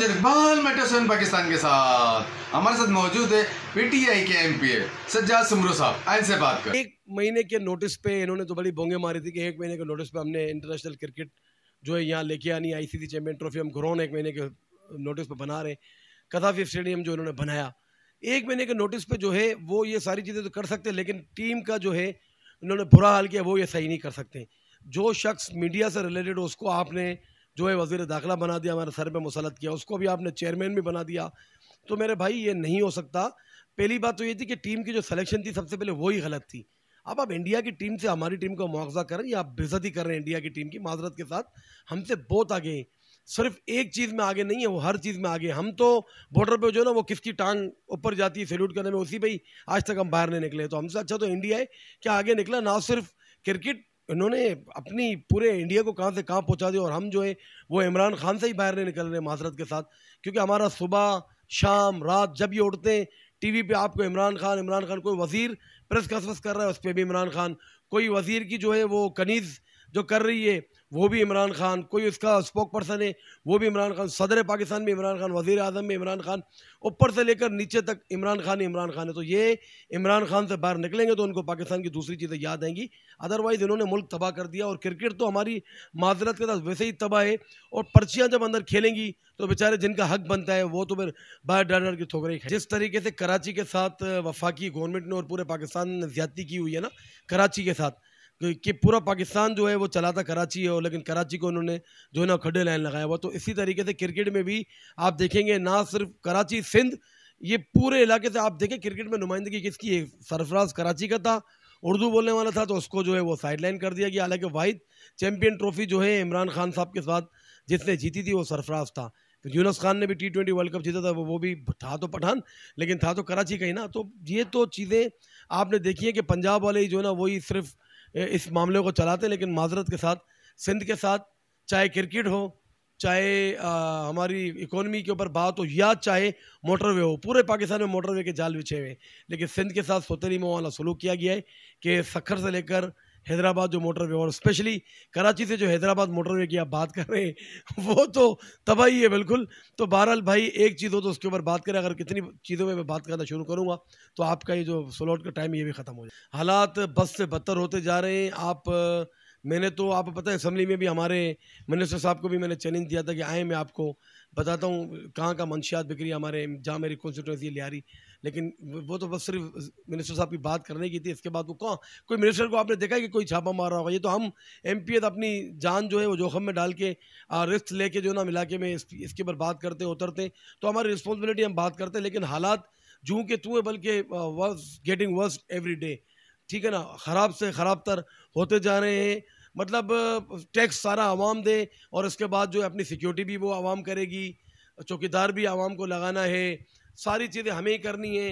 मुझे इकबाल मेट्रो पाकिस्तान के साथ हमारे साथ मौजूद है पीटीआई के एमपी सज्जाद समरू साहब। आइन से बात कर। एक महीने के नोटिस पे इन्होंने तो बड़ी बोंगे मारी थी कि एक महीने के नोटिस पे हमने इंटरनेशनल क्रिकेट जो है यहाँ लेके आनी, आईसीसी चैंपियन ट्रॉफी हम घरोन एक महीने के नोटिस पे बना रहे, कदाफी स्टेडियम जो इन्होंने बनाया एक महीने के नोटिस पे जो है वो ये सारी चीज़ें तो कर सकते हैं, लेकिन टीम का जो है इन्होंने बुरा हाल किया वो ये सही नहीं कर सकते। जो शख्स मीडिया से रिलेटेड उसको आपने जो है वज़ीर दाखिला बना दिया, हमारे सर पे मुसलत किया, उसको भी आपने चेयरमैन भी बना दिया, तो मेरे भाई ये नहीं हो सकता। पहली बात तो ये थी कि टीम की जो सिलेक्शन थी सबसे पहले वही गलत थी। अब आप इंडिया की टीम से हमारी टीम का मुआवजा करें या आप बेइज्जती कर रहे हैं इंडिया की टीम की, माजरत के साथ हमसे बहुत आगे हैं। सिर्फ एक चीज़ में आगे नहीं है, वो हर चीज़ में आगे। हम तो बॉर्डर पे जो है ना वो किसकी टांग ऊपर जाती है सैल्यूट करने में, उसी पे ही आज तक हम बाहर नहीं निकले। तो हमसे अच्छा तो इंडिया है क्या आगे निकला। ना सिर्फ क्रिकेट, इन्होंने अपनी पूरे इंडिया को कहाँ से कहाँ पहुँचा दिया, और हम जो है वो इमरान खान से ही बाहर नहीं निकल रहे माजरत के साथ। क्योंकि हमारा सुबह शाम रात जब ये उठते हैं टीवी पे आपको इमरान खान, कोई वजीर प्रेस कॉन्फ्रेंस कर रहा है उस पर भी इमरान खान, कोई वजीर की जो है वो कनीज़ जो कर रही है वो भी इमरान खान, कोई उसका स्पोक पर्सन है वो भी इमरान खान, सदर पाकिस्तान में इमरान खान, वज़ीर आज़म में इमरान खान, ऊपर से लेकर नीचे तक इमरान खान है। तो ये इमरान खान से बाहर निकलेंगे तो उनको पाकिस्तान की दूसरी चीज़ें याद आएंगी। अदरवाइज़ इन्होंने मुल्क तबाह कर दिया, और क्रिकेट तो हमारी माजरत के साथ वैसे ही तबाह है। और पर्चियाँ जब अंदर खेलेंगी तो बेचारे जिनका हक बनता है वो तो फिर बाहर डर की ठोकरें खाएं। जिस तरीके से कराची के साथ वफाकी गवर्नमेंट ने और पूरे पाकिस्तान ने ज़्यादती की हुई है ना कराची के साथ, कि पूरा पाकिस्तान जो है वो चलाता कराची है, और लेकिन कराची को उन्होंने जो है ना खड्डे लाइन लगाया हुआ। तो इसी तरीके से क्रिकेट में भी आप देखेंगे ना सिर्फ कराची सिंध, ये पूरे इलाके से आप देखें क्रिकेट में नुमाइंदगी किसकी है। सरफराज कराची का था, उर्दू बोलने वाला था, तो उसको जो है वो साइडलाइन कर दिया गया। हालांकि वाहिद चैम्पियन ट्रॉफी जो है इमरान खान साहब के साथ जिसने जीती थी वो सरफराज था। यूनुस खान ने भी T20 वर्ल्ड कप जीता था, वो भी था तो पठान, लेकिन था तो कराची का ही ना। तो ये तो चीज़ें आपने देखी है कि पंजाब वाले ही जो है ना वही सिर्फ इस मामले को चलाते हैं। लेकिन माजरत के साथ सिंध के साथ चाहे क्रिकेट हो, चाहे हमारी इकोनॉमी के ऊपर बात हो, या चाहे मोटरवे हो, पूरे पाकिस्तान में मोटरवे के जाल बिछे हुए हैं। लेकिन सिंध के साथ सोतेली में वाला सलूक किया गया है कि सखर से लेकर हैदराबाद जो मोटरवे, और स्पेशली कराची से जो हैदराबाद मोटरवे की आप बात कर रहे हैं वो तो तबाही है बिल्कुल। तो बहरहाल भाई एक चीज़ हो तो उसके ऊपर बात करें। अगर कितनी चीज़ों में मैं बात करना शुरू करूँगा तो आपका ये जो स्लॉट का टाइम ये भी ख़त्म हो जाए। हालात बस से बदतर होते जा रहे हैं। मैंने तो आप पता है असम्बली में भी हमारे मिनिस्टर साहब को भी मैंने चैलेंज दिया था कि आए मैं आपको बताता हूँ कहाँ का मंशियात बिक्री हमारे जहाँ मेरी कॉन्स्टिट्यूंसी लियारी, लेकिन वो तो बस सिर्फ मिनिस्टर साहब की बात करने की थी। इसके बाद वो कहाँ कोई मिनिस्टर को आपने देखा है कि कोई छापा मार रहा होगा। ये तो हम MP अपनी जान जो है वो जोखम में डाल के रिस्क लेके जो ना इलाके में इसके ऊपर बात करते उतरते, तो हमारी रिस्पॉन्सिबिलिटी हम बात करते। लेकिन हालात जूँ के तू है, बल्कि गेटिंग वर्स्ट एवरी डे, ठीक है ना, ख़राब से ख़राब तर होते जा रहे हैं। मतलब टैक्स सारा आवाम दे, और इसके बाद जो है अपनी सिक्योरिटी भी वो आवाम करेगी, चौकीदार भी आवाम को लगाना है, सारी चीज़ें हमें ही करनी है।